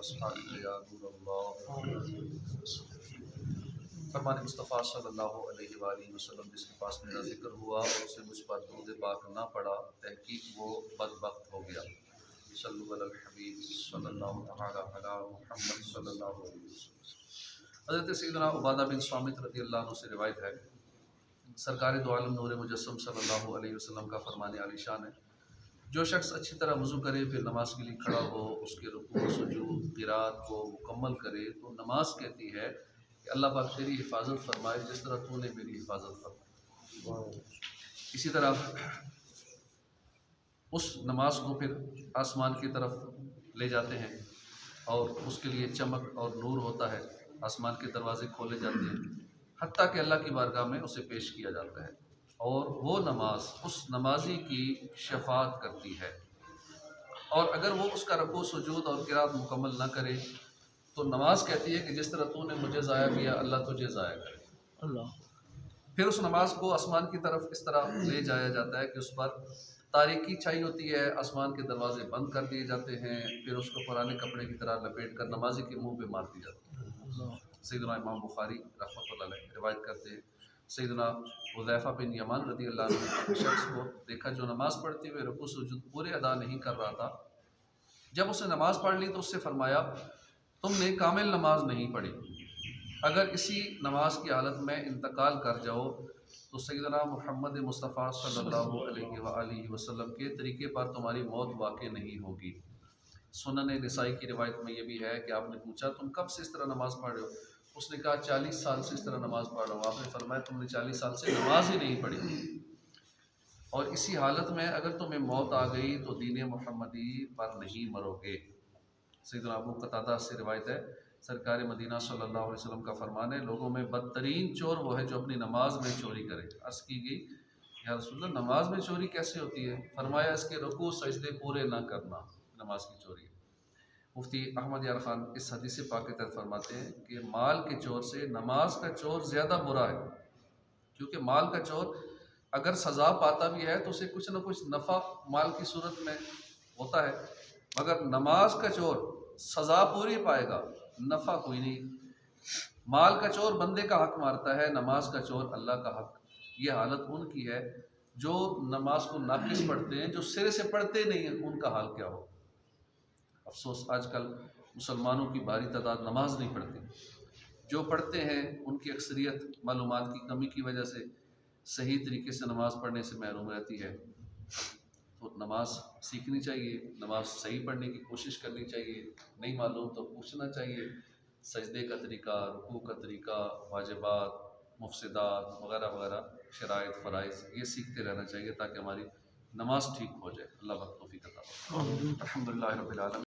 واصحابہ یا نور اللہ۔ فرمان مصطفیٰ صلی اللہ علیہ وآلہ وسلم جس کے پاس میرا ذکر ہوا اور اسے مجھ پر درود پاک نہ پڑا تحقیق وہ بدبخت ہو گیا۔ صلو علی الحبیب صلی اللہ تعالی علی محمد صلی اللہ علیہ وسلم۔ حضرت سیدنا عبادہ بن صامت رضی اللہ عنہ سے روایت ہے، سرکار دو عالم نور مجسم صلی اللہ علیہ وسلم کا فرمان عالی شان ہے، جو شخص اچھی طرح وضو کرے پھر نماز کے لیے کھڑا ہو، اس کے رکوع سجود قرات کو مکمل کرے تو نماز کہتی ہے کہ اللہ پاک تیری حفاظت فرمائے جس طرح تو نے میری حفاظت فرمائی۔ اسی طرح اس نماز کو پھر آسمان کی طرف لے جاتے ہیں اور اس کے لیے چمک اور نور ہوتا ہے، آسمان کے دروازے کھولے جاتے ہیں حتیٰ کہ اللہ کی بارگاہ میں اسے پیش کیا جاتا ہے، اور وہ نماز اس نمازی کی شفاعت کرتی ہے، اور اگر وہ اس کا رکوع سجود اور قرات مکمل نہ کرے تو نماز کہتی ہے کہ جس طرح تو نے مجھے ضائع کیا اللہ تجھے ضائع کرے۔ اللہ پھر اس نماز کو آسمان کی طرف اس طرح لے جایا جاتا ہے کہ اس پر تاریکی چھائی ہوتی ہے، آسمان کے دروازے بند کر دیے جاتے ہیں، پھر اس کو پرانے کپڑے کی طرح لپیٹ کر نمازی کے منہ پہ مار دی جاتی ہے۔ سیدنا امام بخاری رحمۃ اللہ علیہ روایت کرتے ہیں، سیدنا حذیفہ بن یمان رضی اللہ عنہ نے ایک شخص کو دیکھا جو نماز پڑھتے ہوئے رکوع سجود پورے ادا نہیں کر رہا تھا۔ جب اس نے نماز پڑھ لی تو اس سے فرمایا تم نے کامل نماز نہیں پڑھی، اگر اسی نماز کی حالت میں انتقال کر جاؤ تو سیدنا محمد مصطفیٰ صلی اللہ علیہ وآلہ وسلم کے طریقے پر تمہاری موت واقع نہیں ہوگی۔ سنن نسائی کی روایت میں یہ بھی ہے کہ آپ نے پوچھا تم کب سے اس طرح نماز پڑھ رہے ہو؟ اس نے کہا 40 سال سے اس طرح نماز پڑھ رہا ہوں۔ آپ نے فرمایا تم نے 40 سال سے نماز ہی نہیں پڑھی، اور اسی حالت میں اگر تمہیں موت آ گئی تو دین محمدی پر نہیں مرو گے۔ سیدنا ابو قتادہ سے روایت ہے، سرکار مدینہ صلی اللہ علیہ وسلم کا فرمان ہے لوگوں میں بدترین چور وہ ہے جو اپنی نماز میں چوری کرے۔ عرض کی گئی یا رسول اللہ نماز میں چوری کیسے ہوتی ہے؟ فرمایا اس کے رکوع سجدے پورے نہ کرنا نماز کی چوری ہے۔ مفتی احمد یار خان اس حدیث پاک کے تحت فرماتے ہیں کہ مال کے چور سے نماز کا چور زیادہ برا ہے، کیونکہ مال کا چور اگر سزا پاتا بھی ہے تو اسے کچھ نہ کچھ نفع مال کی صورت میں ہوتا ہے، مگر نماز کا چور سزا پوری پائے گا، نفع کوئی نہیں۔ مال کا چور بندے کا حق مارتا ہے، نماز کا چور اللہ کا حق۔ یہ حالت ان کی ہے جو نماز کو ناقص پڑھتے ہیں، جو سرے سے پڑھتے نہیں ہیں ان کا حال کیا ہو۔ افسوس آج کل مسلمانوں کی بھاری تعداد نماز نہیں پڑھتی، جو پڑھتے ہیں ان کی اکثریت معلومات کی کمی کی وجہ سے صحیح طریقے سے نماز پڑھنے سے محروم رہتی ہے۔ تو نماز سیکھنی چاہیے، نماز صحیح پڑھنے کی کوشش کرنی چاہیے، نہیں معلوم تو پوچھنا چاہیے، سجدے کا طریقہ، رکوع کا طریقہ، واجبات، مفسدات وغیرہ وغیرہ، شرائط فرائض یہ سیکھتے رہنا چاہیے تاکہ ہماری نماز ٹھیک ہو جائے۔ اللہ پاک توفیق عطا فرمائے۔ الحمدللہ رب العالمین۔